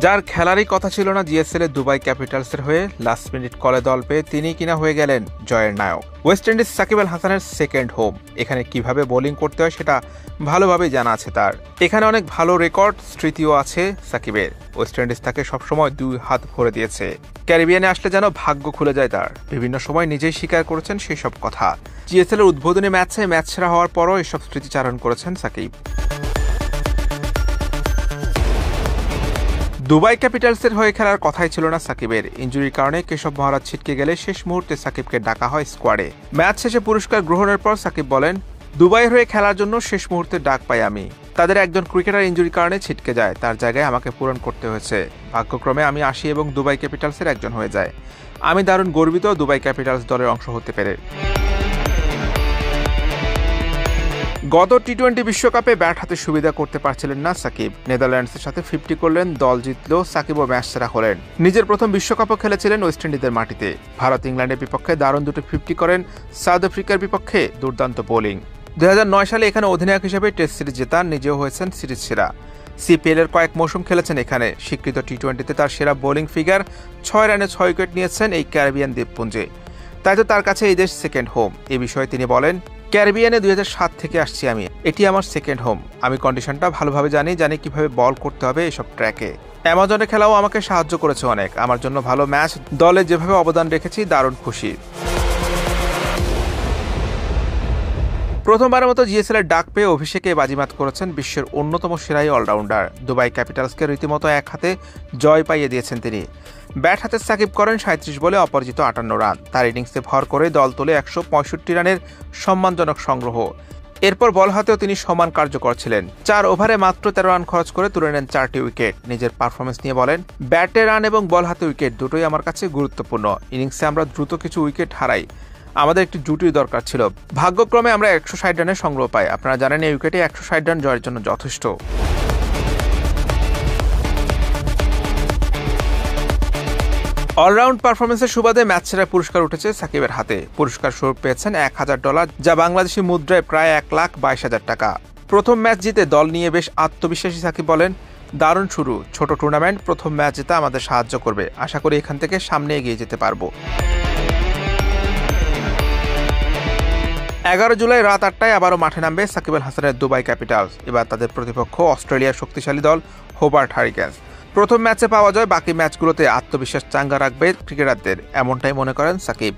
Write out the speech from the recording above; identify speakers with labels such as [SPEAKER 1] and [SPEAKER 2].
[SPEAKER 1] যার খেলারই কথা ছিল না জিএসএল এ দুবাই ক্যাপিটালসের হয়ে লাস্ট মিনিট কলে দল পেয়ে তিনি কিনা হয়ে গেলেন জয়ের নায়ক। ওয়েস্ট ইন্ডিজ সাকিব আল হাসানের সেকেন্ড হোম। এখানে কিভাবে বোলিং করতে হয় সেটা ভালোভাবেই জানা আছে তার। এখানে অনেক ভালো রেকর্ড স্মৃতিও আছে সাকিবের। ওয়েস্ট ইন্ডিজ তাকে সবসময় 2 হাত ভরে দিয়েছে। ক্যারিবিয়ানে আসলে যেন ভাগ্য খুলে যায় তার। বিভিন্ন সময় নিজেই স্বীকার করেছেন সেই সব কথা। জিএসএল এর উদ্বোধনী ম্যাচে ম্যাচ সেরা হওয়ার পরও এসব স্মৃতিচারণ করেছেন সাকিব। দুবাই ক্যাপিটালসের হয়ে খেলার কথাই ছিল না সাকিবের। ইনজুরির কারণে কেশব মহারাজ ছিটকে গেলে শেষ মুহূর্তে সাকিবকে ডাকা হয় স্কোয়াডে। ম্যাচ শেষে পুরস্কার গ্রহণের পর সাকিব বলেন, দুবাইয়ের হয়ে খেলার জন্য শেষ মুহূর্তে ডাক পাই আমি। তাদের একজন ক্রিকেটার ইনজুরির কারণে ছিটকে যায়, তার জায়গায় আমাকে পূরণ করতে হয়েছে। ভাগ্যক্রমে আমি আসি এবং দুবাই ক্যাপিটালসের একজন হয়ে যায়। আমি দারুণ গর্বিত দুবাই ক্যাপিটালস দলের অংশ হতে পেরে। গত টি-20 বিশ্বকাপে ব্যাট হাতে সুবিধা করতে পারছিলেন না সাকিব। নেদারল্যান্ডসের সাথে 50 করলেন, দল জিতলেও সাকিবও ম্যাচ সেরা হলেন। নিজের প্রথম বিশ্বকাপও খেলেছিলেন ওয়েস্ট ইন্ডিজের মাটিতে। ভারত ইংল্যান্ডের বিপক্ষে দারুণ দুটো 50 করেন, সাউথ আফ্রিকার বিপক্ষে দুর্দান্ত বোলিং। 2009 সালে এখানে অধিনায়ক হিসেবে টেস্ট সিরিজ জেতান, নিজেও হয়েছেন সিরিজ সেরা। সিপিএল এর কয়েক মৌসুম খেলেছেন এখানে। স্বীকৃত টি-20তে তার সেরা বোলিং ফিগার, 6 রানে 6 উইকেট নিয়েছেন এই ক্যারিবিয়ান দ্বীপপুঞ্জে। তাই তো তার কাছে এই দেশ সেকেন্ড হোম। এ বিষয়ে তিনি বলেন, ক্যারিবিয়ানে 2007 থেকে আসছি আমি। এটি আমার সেকেন্ড হোম। আমি কন্ডিশনটা ভালোভাবে জানি কিভাবে বল করতে হবে এসব ট্র্যাকে। অ্যামাজনে খেলাও আমাকে সাহায্য করেছে অনেক। আমার জন্য ভালো ম্যাচ, দলে যেভাবে অবদান রেখেছি দারুণ খুশি। প্রথমবারের মতো জিএসএল এর ডাক পেয়ে অভিষেকে বাজিমাত করেছেন বিশ্বের অন্যতম সেরাই অলরাউন্ডার। দুবাই ক্যাপিটালসকে রীতিমতো এক হাতে জয় পাইয়ে দিয়েছেন তিনি। ব্যাট হাতে সাকিব করেন 37 বলে অপরাজিত 58 রান। তার ইনিংসে ভর করে দল তোলে 165 রানের সম্মানজনক সংগ্রহ। এরপর বল হাতেও তিনি সমান কার্যকর ছিলেন। 4 ওভারে মাত্র 13 রান খরচ করে তুলে নেন 4টি উইকেট। নিজের পারফরমেন্স নিয়ে বলেন, ব্যাটে রান এবং বল হাতে উইকেট দুটোই আমার কাছে গুরুত্বপূর্ণ। ইনিংসে আমরা দ্রুত কিছু উইকেট হারাই, আমাদের একটি জুটির দরকার ছিল। ভাগ্যক্রমে আমরা 160 রানের সংগ্রহ পাই। আপনারা জানেন এই উইকেটে 160 রান জয়ের জন্য যথেষ্ট। অলরাউন্ড পারফরমেন্সের সুবাদে ম্যাচ সেরা পুরস্কার উঠেছে সাকিবের হাতে। পুরস্কার স্বরূপ পেয়েছেন $1000, যা বাংলাদেশি মুদ্রায় প্রায় 1,22,000 টাকা। প্রথম ম্যাচ জিতে দল নিয়ে বেশ আত্মবিশ্বাসী সাকিব বলেন, দারুণ শুরু। ছোট টুর্নামেন্ট, প্রথম ম্যাচ জেতা আমাদের সাহায্য করবে। আশা করি এখান থেকে সামনে এগিয়ে যেতে পারবো। 11 জুলাই রাত 8টায় আবারও মাঠে নামবে সাকিব আল হাসানের দুবাই ক্যাপিটালস। এবার তাদের প্রতিপক্ষ অস্ট্রেলিয়ার শক্তিশালী দল হোবার্ট হারিকেন্স। প্রথম ম্যাচে পাওয়া যায়, বাকি ম্যাচগুলোতে আত্মবিশ্বাস চাঙ্গা রাখবে ক্রিকেটারদের, এমনটাই মনে করেন সাকিব।